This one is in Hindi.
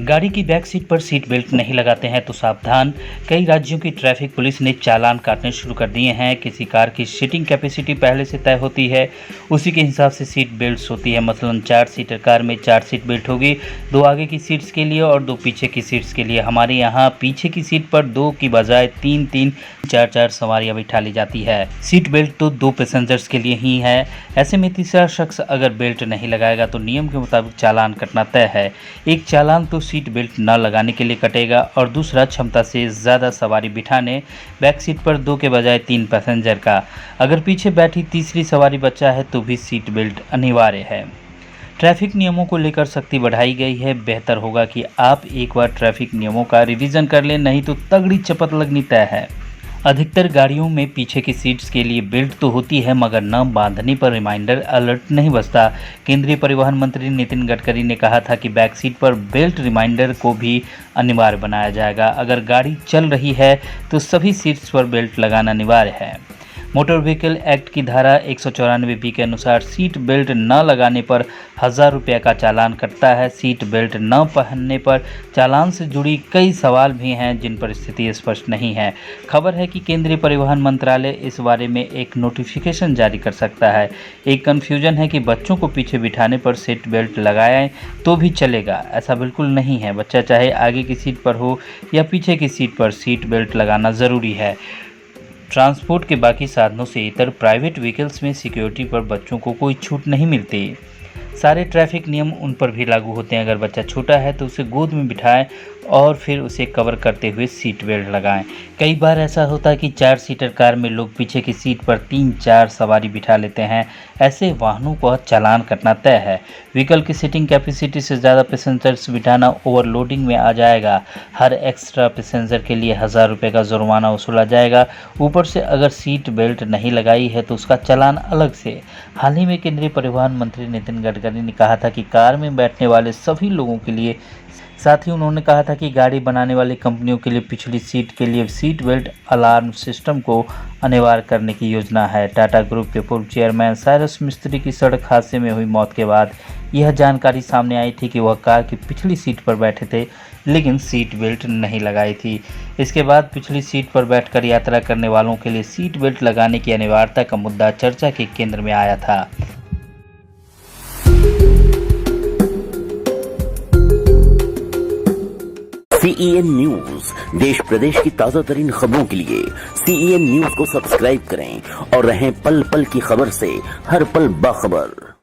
गाड़ी की बैक सीट पर सीट बेल्ट नहीं लगाते हैं तो सावधान। कई राज्यों की ट्रैफिक पुलिस ने चालान काटने शुरू कर दिए हैं। किसी कार की सीटिंग कैपेसिटी पहले से तय होती है, उसी के हिसाब से सीट बेल्ट्स होती है। मसलन 4 सीटर कार में 4 सीट बेल्ट होगी, 2 आगे की सीट्स के लिए और 2 पीछे की सीट्स के लिए। हमारे यहाँ पीछे की सीट पर 2 की बजाय 3-3, 4-4 सवारियाँ बिठा ली जाती है। सीट बेल्ट तो 2 पैसेंजर्स के लिए ही है। ऐसे में तीसरा शख्स अगर बेल्ट नहीं लगाएगा तो नियम के मुताबिक चालान कटना तय है। एक चालान तो सीट बेल्ट न लगाने के लिए कटेगा और दूसरा क्षमता से ज़्यादा सवारी बिठाने, बैक सीट पर 2 के बजाय 3 पैसेंजर का। अगर पीछे बैठी तीसरी सवारी बच्चा है तो भी सीट बेल्ट अनिवार्य है। ट्रैफिक नियमों को लेकर सख्ती बढ़ाई गई है। बेहतर होगा कि आप एक बार ट्रैफिक नियमों का रिवीजन कर लें, नहीं तो तगड़ी चपत लगनी तय है। अधिकतर गाड़ियों में पीछे की सीट्स के लिए बेल्ट तो होती है, मगर न बांधने पर रिमाइंडर अलर्ट नहीं बजता। केंद्रीय परिवहन मंत्री नितिन गडकरी ने कहा था कि बैक सीट पर बेल्ट रिमाइंडर को भी अनिवार्य बनाया जाएगा। अगर गाड़ी चल रही है तो सभी सीट्स पर बेल्ट लगाना अनिवार्य है। मोटर व्हीकल एक्ट की धारा 194 के अनुसार सीट बेल्ट न लगाने पर 1000 रुपये का चालान कटता है। सीट बेल्ट न पहनने पर चालान से जुड़ी कई सवाल भी हैं जिन पर स्थिति स्पष्ट नहीं है। खबर है कि केंद्रीय परिवहन मंत्रालय इस बारे में एक नोटिफिकेशन जारी कर सकता है। एक कन्फ्यूजन है कि बच्चों को पीछे बिठाने पर सीट बेल्ट लगाएं तो भी चलेगा। ऐसा बिल्कुल नहीं है। बच्चा चाहे आगे की सीट पर हो या पीछे की सीट पर, सीट बेल्ट लगाना ज़रूरी है। ट्रांसपोर्ट के बाकी साधनों से इतर प्राइवेट व्हीकल्स में सिक्योरिटी पर बच्चों को कोई छूट नहीं मिलती। सारे ट्रैफिक नियम उन पर भी लागू होते हैं। अगर बच्चा छोटा है तो उसे गोद में बिठाएं और फिर उसे कवर करते हुए सीट बेल्ट लगाएं। कई बार ऐसा होता है कि 4 सीटर कार में लोग पीछे की सीट पर 3-4 सवारी बिठा लेते हैं। ऐसे वाहनों को चालान कटना तय है। व्हीकल की सीटिंग कैपेसिटी से ज़्यादा पैसेंजर्स बिठाना ओवरलोडिंग में आ जाएगा। हर एक्स्ट्रा पैसेंजर के लिए 1000 रुपये का जुर्माना वसूला जाएगा। ऊपर से अगर सीट बेल्ट नहीं लगाई है तो उसका चालान अलग से। हाल ही में केंद्रीय परिवहन मंत्री नितिन गडकरी ने कहा था कि कार में बैठने वाले सभी लोगों के लिए, साथ ही उन्होंने कहा था कि गाड़ी बनाने वाली कंपनियों के लिए पिछली सीट के लिए सीट बेल्ट अलार्म सिस्टम को अनिवार्य करने की योजना है। टाटा ग्रुप के पूर्व चेयरमैन साइरस मिस्त्री की सड़क हादसे में हुई मौत के बाद यह जानकारी सामने आई थी कि वह कार की पिछली सीट पर बैठे थे लेकिन सीट बेल्ट नहीं लगाई थी। इसके बाद पिछली सीट पर बैठकर यात्रा करने वालों के लिए सीट बेल्ट लगाने की अनिवार्यता का मुद्दा चर्चा के केंद्र में आया था। CEN न्यूज देश प्रदेश की ताजा तरीन खबरों के लिए CEN न्यूज को सब्सक्राइब करें और रहें पल पल की खबर से हर पल बाखबर।